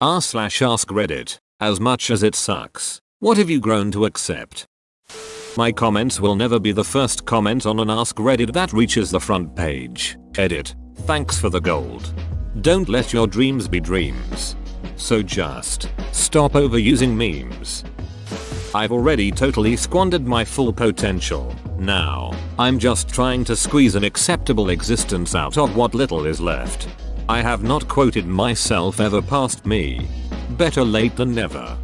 r/ask Reddit. As much as it sucks, what have you grown to accept? My comments will never be the first comment on an Ask Reddit that reaches the front page. Edit. Thanks for the gold. Don't let your dreams be dreams. So just stop overusing memes. I've already totally squandered my full potential. Now, I'm just trying to squeeze an acceptable existence out of what little is left. I have not quoted myself ever past me. Better late than never.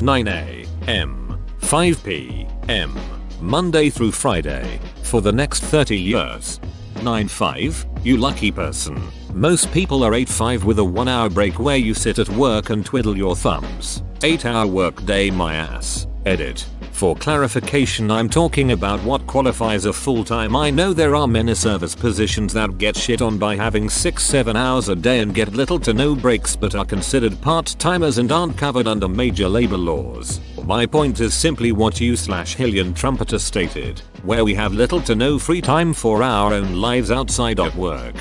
9 a.m. 5 p.m. Monday through Friday for the next 30 years. 9-5? You lucky person. Most people are 8-5 with a 1-hour break where you sit at work and twiddle your thumbs. 8-hour workday my ass. Edit. For clarification, I'm talking about what qualifies a full-time. I know there are many service positions that get shit on by having 6-7 hours a day and get little to no breaks but are considered part-timers and aren't covered under major labor laws. My point is simply what you/Hillian Trumpeter stated, where we have little to no free time for our own lives outside of work.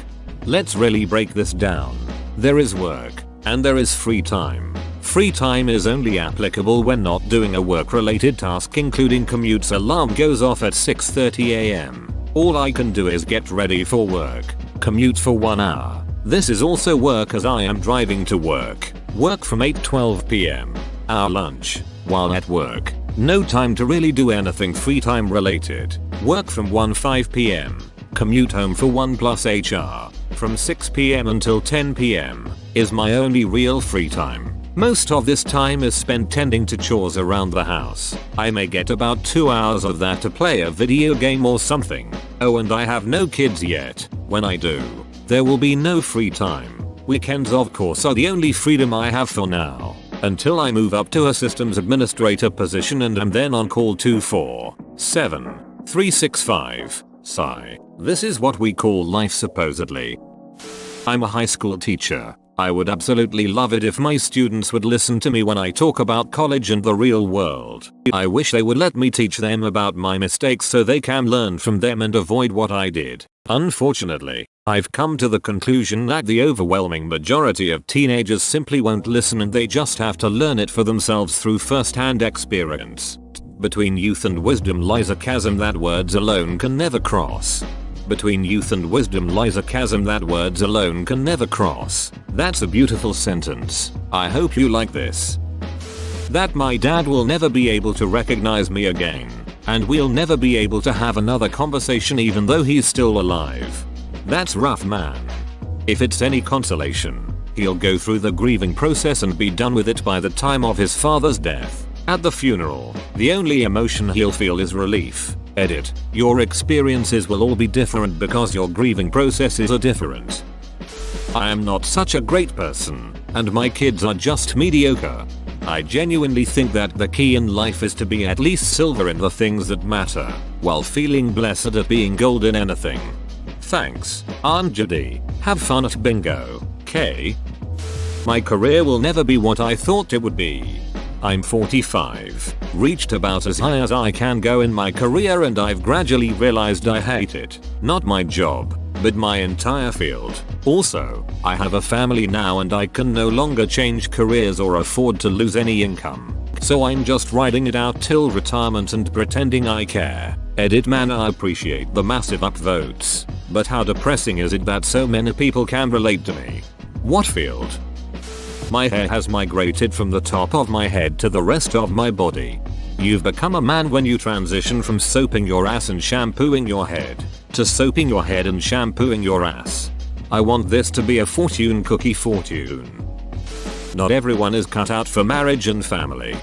Let's really break this down. There is work, and there is free time. Free time is only applicable when not doing a work-related task, including commutes. Alarm goes off at 6:30 a.m. All I can do is get ready for work. Commute for 1 hour. This is also work as I am driving to work. Work from 8:12 p.m. Our lunch. While at work. No time to really do anything free time related. Work from 1:05 p.m. Commute home for 1+ HR. From 6 p.m. until 10 p.m. is my only real free time. Most of this time is spent tending to chores around the house. I may get about 2 hours of that to play a video game or something. Oh, and I have no kids yet. When I do, there will be no free time. Weekends of course are the only freedom I have for now. Until I move up to a systems administrator position and am then on call 24/7, 365. Sigh. This is what we call life supposedly. I'm a high school teacher. I would absolutely love it if my students would listen to me when I talk about college and the real world. I wish they would let me teach them about my mistakes so they can learn from them and avoid what I did. Unfortunately, I've come to the conclusion that the overwhelming majority of teenagers simply won't listen and they just have to learn it for themselves through first-hand experience. Between youth and wisdom lies a chasm that words alone can never cross. Between youth and wisdom lies a chasm that words alone can never cross. That's a beautiful sentence. I hope you like this. That my dad will never be able to recognize me again, and we'll never be able to have another conversation even though he's still alive. That's rough, man. If it's any consolation, he'll go through the grieving process and be done with it by the time of his father's death. At the funeral, the only emotion he'll feel is relief. Edit. Your experiences will all be different because your grieving processes are different. I am not such a great person, and my kids are just mediocre. I genuinely think that the key in life is to be at least silver in the things that matter, while feeling blessed at being gold in anything. Thanks, Aunt Judy. Have fun at bingo, K. My career will never be what I thought it would be. I'm 45, reached about as high as I can go in my career and I've gradually realized I hate it. Not my job, but my entire field. Also, I have a family now and I can no longer change careers or afford to lose any income. So I'm just riding it out till retirement and pretending I care. Edit. Man, I appreciate the massive upvotes, but how depressing is it that so many people can relate to me? What field? My hair has migrated from the top of my head to the rest of my body. You've become a man when you transition from soaping your ass and shampooing your head to soaping your head and shampooing your ass. I want this to be a fortune cookie fortune. Not everyone is cut out for marriage and family.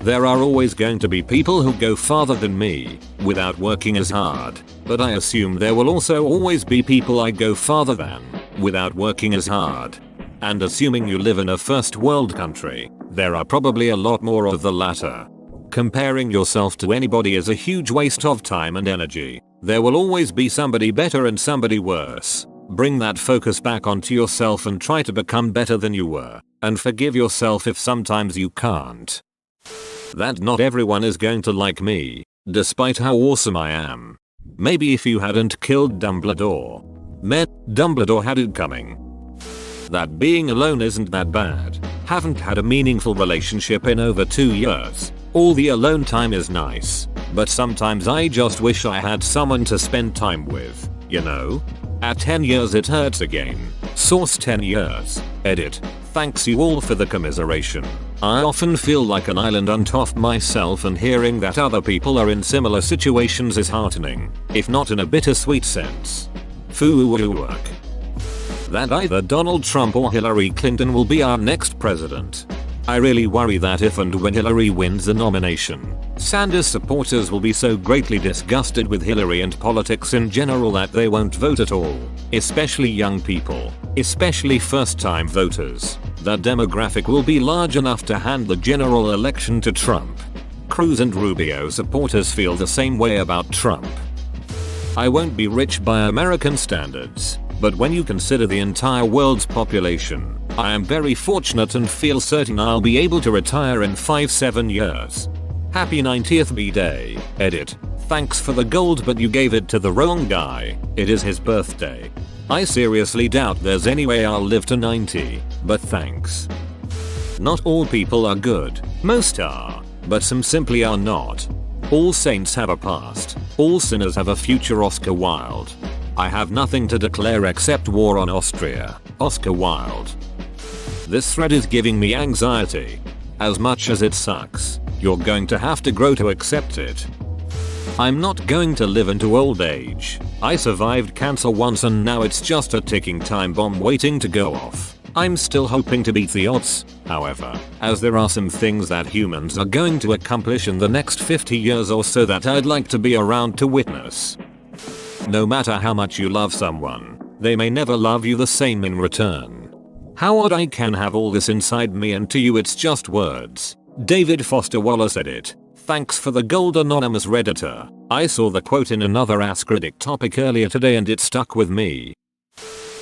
There are always going to be people who go farther than me without working as hard, but I assume there will also always be people I go farther than without working as hard. And assuming you live in a first world country, there are probably a lot more of the latter. Comparing yourself to anybody is a huge waste of time and energy. There will always be somebody better and somebody worse. Bring that focus back onto yourself and try to become better than you were, and forgive yourself if sometimes you can't. That not everyone is going to like me, despite how awesome I am. Maybe if you hadn't killed Dumbledore. Dumbledore had it coming. That being alone isn't that bad. Haven't had a meaningful relationship in over 2 years. All the alone time is nice, but sometimes I just wish I had someone to spend time with, you know? At 10 years it hurts again. Source 10 years. Edit. Thanks you all for the commiseration. I often feel like an island unto myself, and hearing that other people are in similar situations is heartening, if not in a bittersweet sense. Foo-work. That either Donald Trump or Hillary Clinton will be our next president. I really worry that if and when Hillary wins the nomination, Sanders supporters will be so greatly disgusted with Hillary and politics in general that they won't vote at all, especially young people, especially first-time voters. That demographic will be large enough to hand the general election to Trump. Cruz and Rubio supporters feel the same way about Trump. I won't be rich by American standards, but when you consider the entire world's population, I am very fortunate and feel certain I'll be able to retire in 5-7 years. Happy 90th B-Day. Edit. Thanks for the gold, but you gave it to the wrong guy. It is his birthday. I seriously doubt there's any way I'll live to 90, but thanks. Not all people are good. Most are, but some simply are not. All saints have a past. All sinners have a future. Oscar Wilde. I have nothing to declare except war on Austria. Oscar Wilde. This thread is giving me anxiety. As much as it sucks, you're going to have to grow to accept it. I'm not going to live into old age. I survived cancer once and now it's just a ticking time bomb waiting to go off. I'm still hoping to beat the odds, however, as there are some things that humans are going to accomplish in the next 50 years or so that I'd like to be around to witness. No matter how much you love someone, they may never love you the same in return. How odd I can have all this inside me and to you it's just words. David Foster Wallace said it. Thanks for the gold, anonymous redditor. I saw the quote in another Ask Riddick topic earlier today and it stuck with me.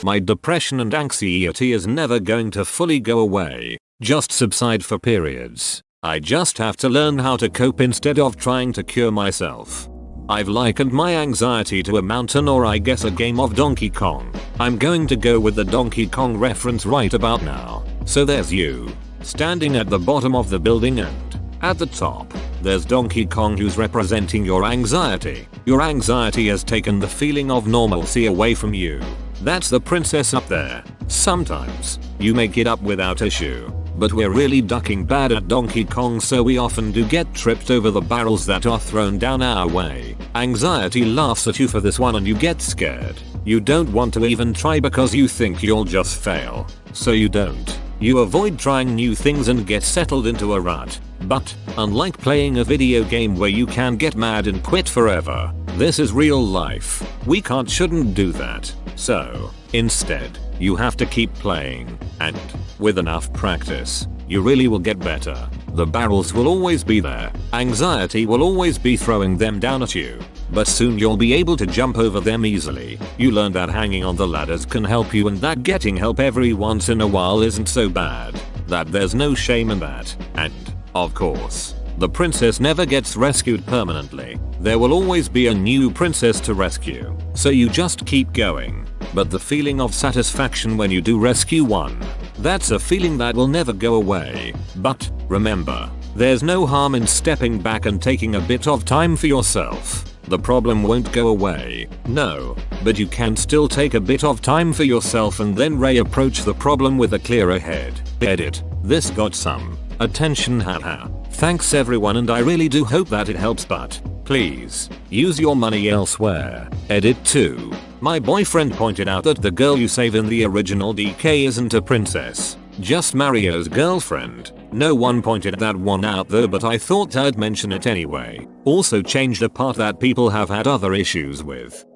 My depression and anxiety is never going to fully go away, just subside for periods. I just have to learn how to cope instead of trying to cure myself. I've likened my anxiety to a mountain, or I guess a game of Donkey Kong. I'm going to go with the Donkey Kong reference right about now. So there's you, standing at the bottom of the building, and at the top, there's Donkey Kong who's representing your anxiety. Your anxiety has taken the feeling of normalcy away from you. That's the princess up there. Sometimes, you make it up without issue. But we're really ducking bad at Donkey Kong, so we often do get tripped over the barrels that are thrown down our way. Anxiety laughs at you for this one and you get scared. You don't want to even try because you think you'll just fail. So you don't. You avoid trying new things and get settled into a rut. But, unlike playing a video game where you can get mad and quit forever, this is real life. We shouldn't do that. So, instead, you have to keep playing, and, with enough practice, you really will get better. The barrels will always be there. Anxiety will always be throwing them down at you. But soon you'll be able to jump over them easily. You learn that hanging on the ladders can help you, and that getting help every once in a while isn't so bad. That there's no shame in that. And, of course, the princess never gets rescued permanently. There will always be a new princess to rescue. So you just keep going. But the feeling of satisfaction when you do rescue one, that's a feeling that will never go away. But, remember, there's no harm in stepping back and taking a bit of time for yourself. The problem won't go away, no, but you can still take a bit of time for yourself and then reapproach the problem with a clearer head. Edit. This got some attention, haha. Thanks everyone, and I really do hope that it helps, but please use your money elsewhere. Edit 2. My boyfriend pointed out that the girl you save in the original DK isn't a princess, just Mario's girlfriend. No one pointed that one out though, but I thought I'd mention it anyway. Also changed a part that people have had other issues with.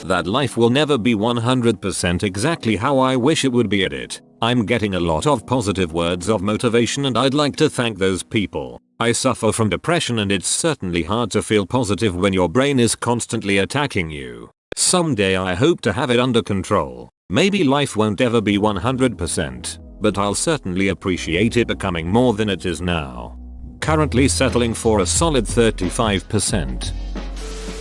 That life will never be 100% exactly how I wish it would be. Edit. I'm getting a lot of positive words of motivation and I'd like to thank those people. I suffer from depression and it's certainly hard to feel positive when your brain is constantly attacking you. Someday I hope to have it under control. Maybe life won't ever be 100%, but I'll certainly appreciate it becoming more than it is now. Currently settling for a solid 35%.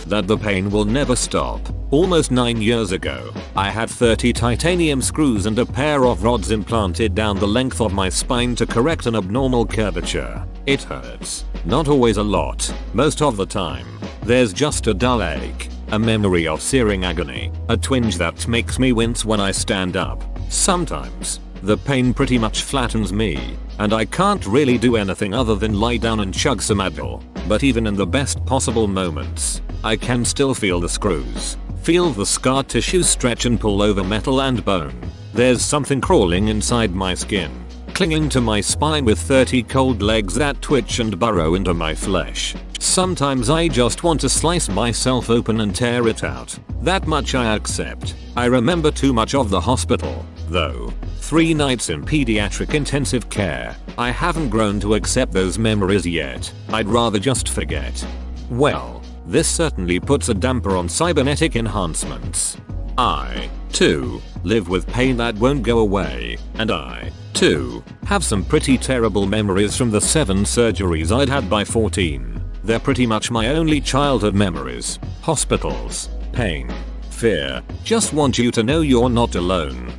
That the pain will never stop. Almost 9 years ago, I had 30 titanium screws and a pair of rods implanted down the length of my spine to correct an abnormal curvature. It hurts. Not always a lot. Most of the time. There's just a dull ache. A memory of searing agony. A twinge that makes me wince when I stand up. Sometimes, the pain pretty much flattens me, and I can't really do anything other than lie down and chug some Advil. But even in the best possible moments, I can still feel the screws. Feel the scar tissue stretch and pull over metal and bone. There's something crawling inside my skin, clinging to my spine with 30 cold legs that twitch and burrow into my flesh. Sometimes I just want to slice myself open and tear it out. That much I accept. I remember too much of the hospital, though. 3 nights in pediatric intensive care. I haven't grown to accept those memories yet. I'd rather just forget. Well, this certainly puts a damper on cybernetic enhancements. I, too, live with pain that won't go away, and I, too, have some pretty terrible memories from the 7 surgeries I'd had by 14. They're pretty much my only childhood memories. Hospitals, pain, fear. Just want you to know you're not alone.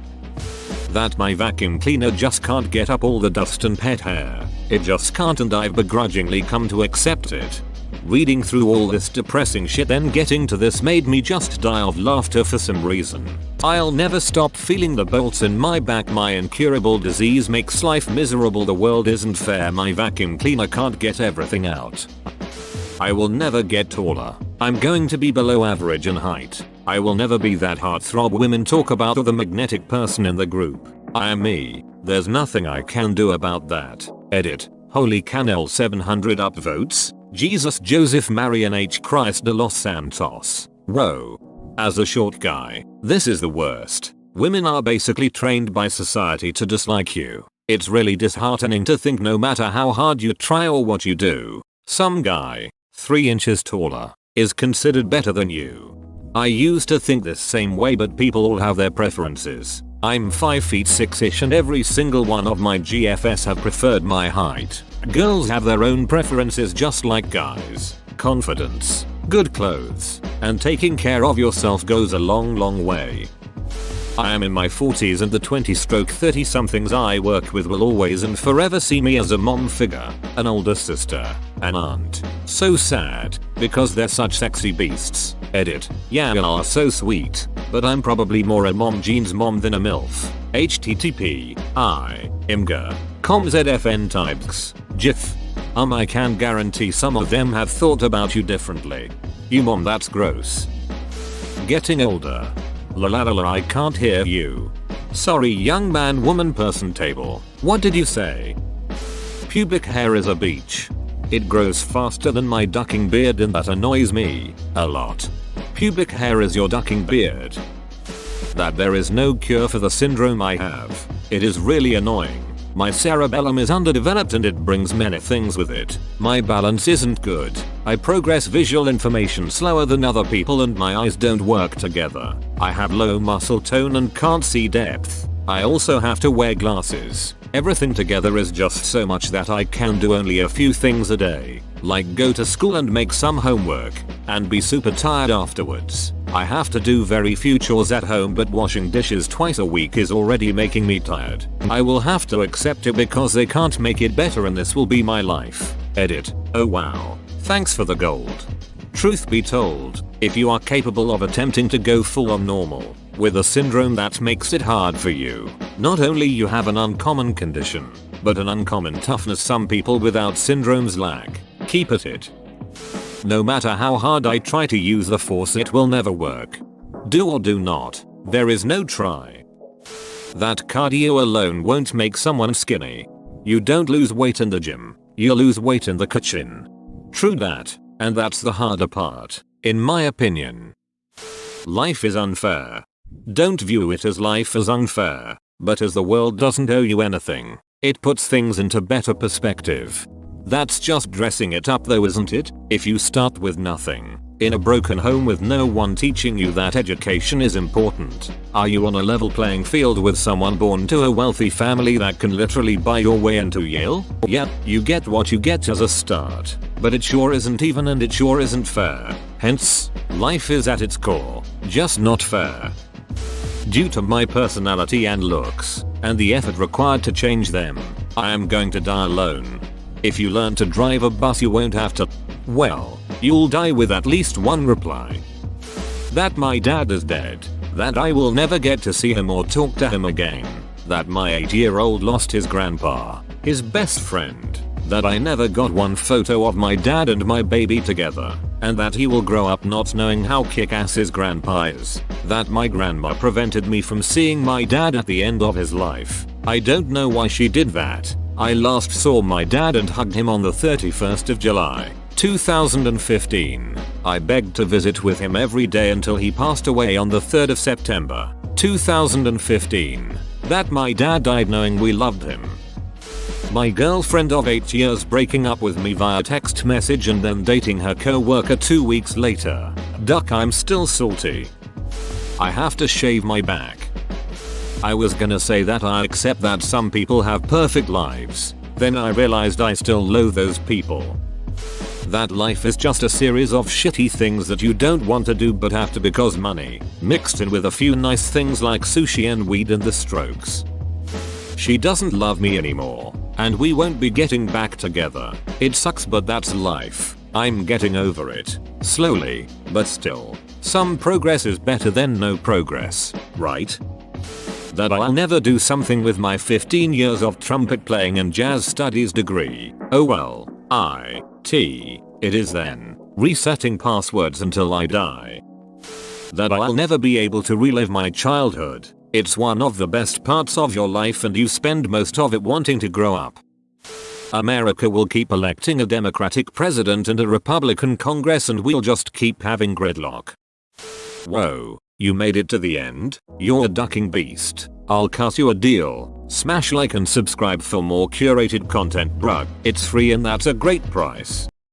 That my vacuum cleaner just can't get up all the dust and pet hair. It just can't, and I've begrudgingly come to accept it. Reading through all this depressing shit then getting to this made me just die of laughter for some reason. I'll never stop feeling the bolts in my back. My incurable disease makes life miserable. The world isn't fair. My vacuum cleaner can't get everything out. I will never get taller. I'm going to be below average in height. I will never be that heartthrob women talk about or the magnetic person in the group. I am me. There's nothing I can do about that. Edit. Holy Canel 700 upvotes. Jesus Joseph Marian H. Christ de los Santos. Whoa. As a short guy, this is the worst. Women are basically trained by society to dislike you. It's really disheartening to think no matter how hard you try or what you do, some guy, 3 inches taller, is considered better than you. I used to think this same way, but people all have their preferences. I'm 5 feet 6ish and every single one of my GFS have preferred my height. Girls have their own preferences just like guys. Confidence, good clothes, and taking care of yourself goes a long way. I am in my 40s and the 20-30 somethings I work with will always and forever see me as a mom figure, an older sister, an aunt. So sad, because they're such sexy beasts. Edit. Yeah, you are so sweet, but I'm probably more a mom jeans mom than a MILF. http I imgur comzfn types gif. I can guarantee some of them have thought about you differently. You mom, that's gross. Getting older. La la la la, I can't hear you. Sorry, young man woman person table. What did you say? Pubic hair is a beach. It grows faster than my ducking beard and that annoys me a lot. Pubic hair is your ducking beard. That there is no cure for the syndrome I have. It is really annoying. My cerebellum is underdeveloped and it brings many things with it. My balance isn't good. I progress visual information slower than other people and my eyes don't work together. I have low muscle tone and can't see depth. I also have to wear glasses. Everything together is just so much that I can do only a few things a day, like go to school and make some homework, and be super tired afterwards. I have to do very few chores at home, but washing dishes twice a week is already making me tired. I will have to accept it because they can't make it better and this will be my life. Edit. Oh wow. Thanks for the gold. Truth be told, if you are capable of attempting to go full on normal, with a syndrome that makes it hard for you, not only you have an uncommon condition, but an uncommon toughness some people without syndromes lack. Keep at it. No matter how hard I try to use the force, it will never work. Do or do not. There is no try. That cardio alone won't make someone skinny. You don't lose weight in the gym, you lose weight in the kitchen. True that, and that's the harder part, in my opinion. Life is unfair. Don't view it as life is unfair, but as the world doesn't owe you anything. It puts things into better perspective. That's just dressing it up though, isn't it? If you start with nothing, In a broken home with no one teaching you that education is important? Are you on a level playing field with someone born to a wealthy family that can literally buy your way into Yale? Yep, you get what you get as a start. But it sure isn't even, and it sure isn't fair. Hence, life is at its core just not fair. Due to my personality and looks, and the effort required to change them, I am going to die alone. If you learn to drive a bus, you won't have to. Well, you'll die with at least one reply. That my dad is dead. That I will never get to see him or talk to him again. That my 8-year-old lost his grandpa, his best friend. That I never got one photo of my dad and my baby together. And that he will grow up not knowing how kick-ass his grandpa is. That my grandma prevented me from seeing my dad at the end of his life. I don't know why she did that. I last saw my dad and hugged him on the 31st of July, 2015. I begged to visit with him every day until he passed away on the 3rd of September, 2015. That my dad died knowing we loved him. My girlfriend of 8 years breaking up with me via text message and then dating her co-worker 2 weeks later. Duck, I'm still salty. I have to shave my back. I was gonna say that I accept that some people have perfect lives. Then I realized I still loathe those people. That life is just a series of shitty things that you don't want to do but have to because money, mixed in with a few nice things like sushi and weed and the Strokes. She doesn't love me anymore, and we won't be getting back together. It sucks, but that's life. I'm getting over it. Slowly, but still. Some progress is better than no progress, right? That I'll never do something with my 15 years of trumpet playing and jazz studies degree. Oh well, it is then. Resetting passwords until I die. That I'll never be able to relive my childhood. It's one of the best parts of your life and you spend most of it wanting to grow up. America will keep electing a Democratic president and a Republican Congress and we'll just keep having gridlock. Whoa, you made it to the end? You're a ducking beast. I'll cut you a deal. Smash like and subscribe for more curated content, bruh. It's free and that's a great price.